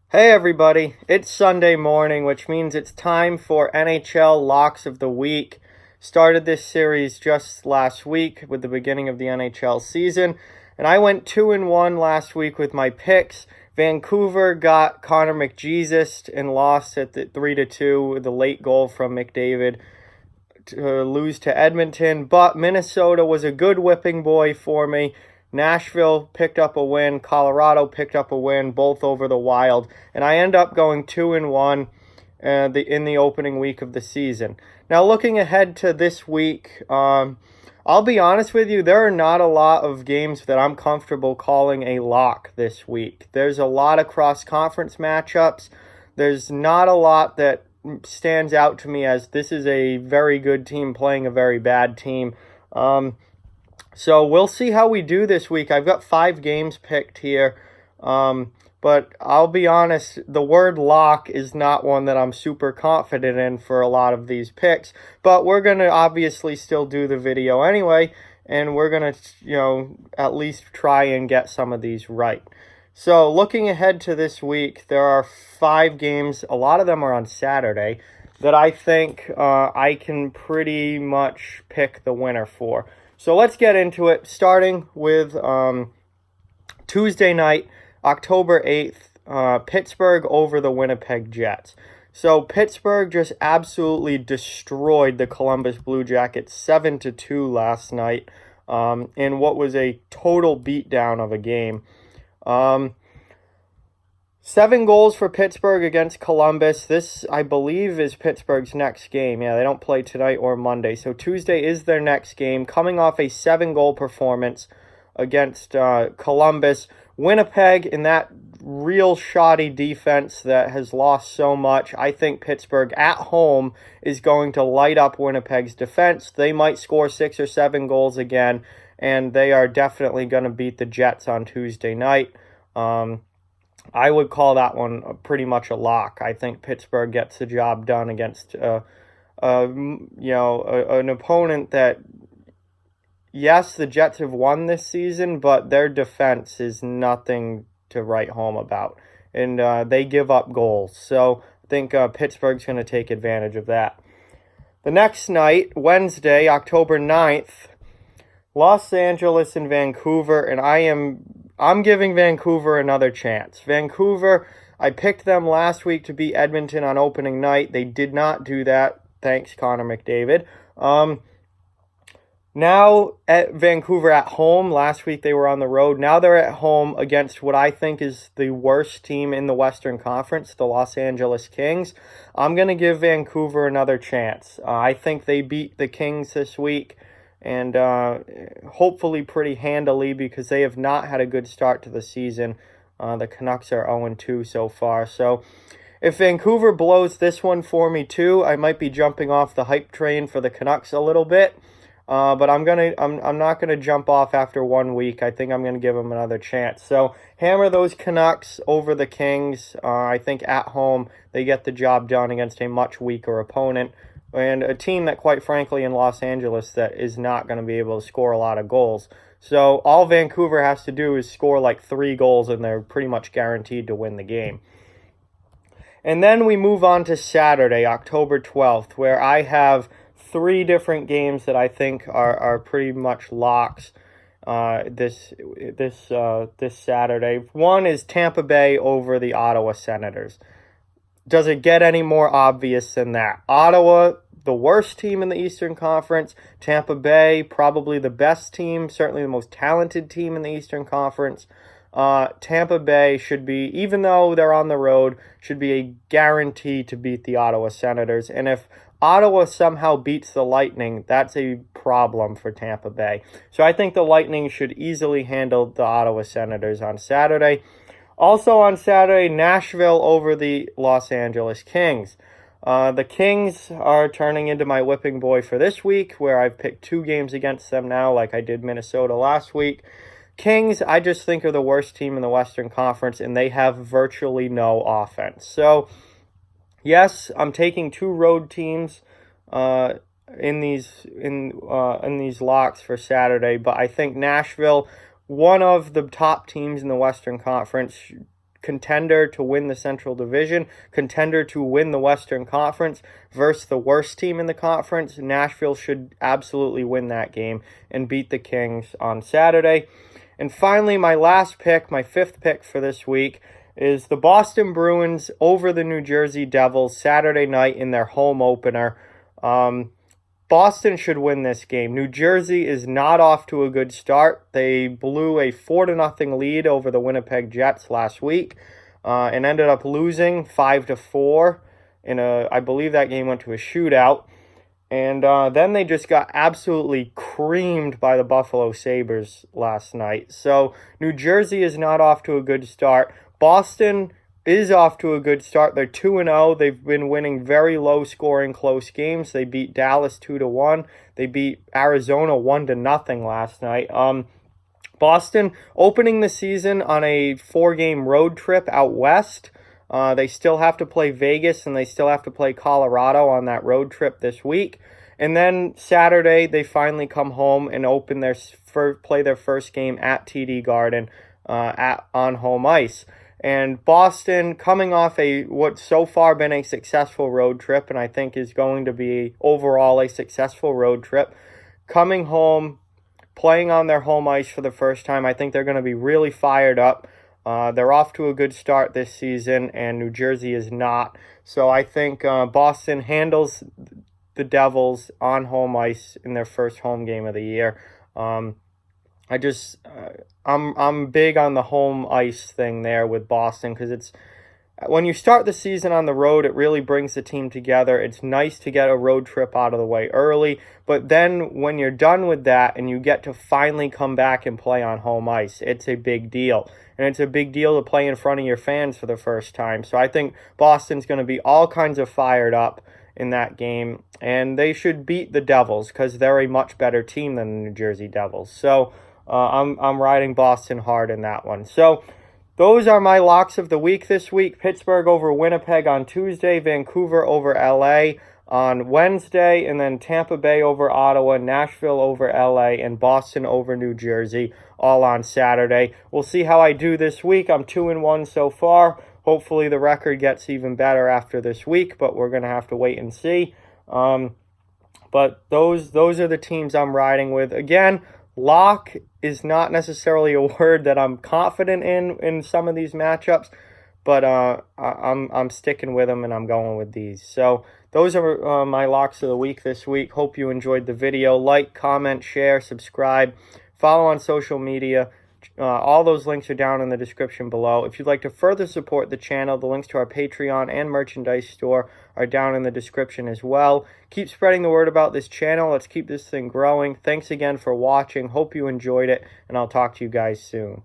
Hey everybody, it's Sunday morning, which means it's time for NHL Locks of the Week. Started this series just last week with the beginning of the NHL season, and I went 2-1 last week with my picks. Vancouver got Connor McJesus and lost at the 3-2 with the late goal from McDavid to lose to Edmonton, but Minnesota was a good whipping boy for me. Nashville picked up a win. Colorado picked up a win, both over the Wild. And I end up going 2-1 in the opening week of the season. Now, looking ahead to this week, I'll be honest with you, there are not a lot of games that I'm comfortable calling a lock this week. There's a lot of cross-conference matchups. There's not a lot that stands out to me as this is a very good team playing a very bad team. So we'll see how we do this week. I've got 5 games picked here. But I'll be honest, the word lock is not one that I'm super confident in for a lot of these picks. But we're going to obviously still do the video anyway. And we're going to, at least try and get some of these right. So looking ahead to this week, there are 5 games. A lot of them are on Saturday that I think I can pretty much pick the winner for. So let's get into it, starting with Tuesday night, October 8th, Pittsburgh over the Winnipeg Jets. So Pittsburgh just absolutely destroyed the Columbus Blue Jackets 7-2 last night in what was a total beatdown of a game. 7 goals for Pittsburgh against Columbus. This, I believe, is Pittsburgh's next game. Yeah, they don't play tonight or Monday. So Tuesday is their next game, coming off a 7-goal performance against Columbus. Winnipeg, in that real shoddy defense that has lost so much, I think Pittsburgh at home is going to light up Winnipeg's defense. They might score 6 or 7 goals again, and they are definitely going to beat the Jets on Tuesday night. I would call that one pretty much a lock. I think Pittsburgh gets the job done against an opponent that, yes, the Jets have won this season, but their defense is nothing to write home about, and they give up goals. So I think Pittsburgh's going to take advantage of that. The next night, Wednesday, October 9th, Los Angeles and Vancouver, and I'm giving Vancouver another chance. Vancouver, I picked them last week to beat Edmonton on opening night. They did not do that. Thanks, Connor McDavid. Now at Vancouver at home. Last week they were on the road. Now they're at home against what I think is the worst team in the Western Conference, the Los Angeles Kings. I'm going to give Vancouver another chance. I think they beat the Kings this week, and hopefully pretty handily, because they have not had a good start to the season. The Canucks are 0-2 so far. So if Vancouver blows this one for me too, I might be jumping off the hype train for the Canucks a little bit. But I'm not gonna jump off after 1 week. I think I'm gonna give them another chance. So hammer those Canucks over the Kings. I think at home they get the job done against a much weaker opponent, and a team that, quite frankly, in Los Angeles, that is not going to be able to score a lot of goals. So all Vancouver has to do is score like 3 goals, and they're pretty much guaranteed to win the game. And then we move on to Saturday, October 12th, where I have 3 different games that I think are pretty much locks this Saturday. One is Tampa Bay over the Ottawa Senators. Does it get any more obvious than that? Ottawa, the worst team in the Eastern Conference. Tampa Bay, probably the best team, certainly the most talented team in the Eastern Conference. Tampa Bay should be, even though they're on the road, should be a guarantee to beat the Ottawa Senators. And if Ottawa somehow beats the Lightning, that's a problem for Tampa Bay. So I think the Lightning should easily handle the Ottawa Senators on Saturday. Also on Saturday, Nashville over the Los Angeles Kings. The Kings are turning into my whipping boy for this week, where I've picked 2 games against them now, like I did Minnesota last week. Kings, I just think, are the worst team in the Western Conference, and they have virtually no offense. So, yes, I'm taking 2 road teams in these locks for Saturday, but I think Nashville, one of the top teams in the Western Conference, contender to win the Central Division, contender to win the Western Conference versus the worst team in the conference. Nashville should absolutely win that game and beat the Kings on Saturday. And finally, my last pick, my fifth pick for this week, is the Boston Bruins over the New Jersey Devils Saturday night in their home opener. Boston should win this game. New Jersey is not off to a good start. They blew a 4-0 lead over the Winnipeg Jets last week and ended up losing 5-4 I believe that game went to a shootout. And then they just got absolutely creamed by the Buffalo Sabres last night. So New Jersey is not off to a good start. Boston is off to a good start. They're 2-0. They've been winning very low-scoring close games. They beat Dallas 2-1. They beat Arizona 1-0 last night. Boston opening the season on a 4-game road trip out west. They still have to play Vegas and they still have to play Colorado on that road trip this week. And then Saturday, they finally come home and play their first game at TD Garden on home ice. And Boston, coming off what's so far been a successful road trip, and I think is going to be overall a successful road trip, coming home, playing on their home ice for the first time, I think they're going to be really fired up. They're off to a good start this season, and New Jersey is not. So I think Boston handles the Devils on home ice in their first home game of the year. I'm big on the home ice thing there with Boston because it's when you start the season on the road, it really brings the team together. It's nice to get a road trip out of the way early, but then when you're done with that and you get to finally come back and play on home ice, it's a big deal. And it's a big deal to play in front of your fans for the first time. So I think Boston's going to be all kinds of fired up in that game, and they should beat the Devils because they're a much better team than the New Jersey Devils. So I'm riding Boston hard in that one. So those are my locks of the week this week. Pittsburgh over Winnipeg on Tuesday, Vancouver over LA on Wednesday, and then Tampa Bay over Ottawa, Nashville over LA, and Boston over New Jersey, all on Saturday. We'll see how I do this week. I'm 2-1 so far. Hopefully the record gets even better after this week, but we're going to have to wait and see. But those are the teams I'm riding with. Again, lock is not necessarily a word that I'm confident in some of these matchups, but I'm sticking with them and I'm going with these. So those are my locks of the week this week. Hope you enjoyed the video. Like, comment, share, subscribe, follow on social media. All those links are down in the description below. If you'd like to further support the channel, the links to our Patreon and merchandise store are down in the description as well. Keep spreading the word about this channel. Let's keep this thing growing. Thanks again for watching. Hope you enjoyed it, and I'll talk to you guys soon.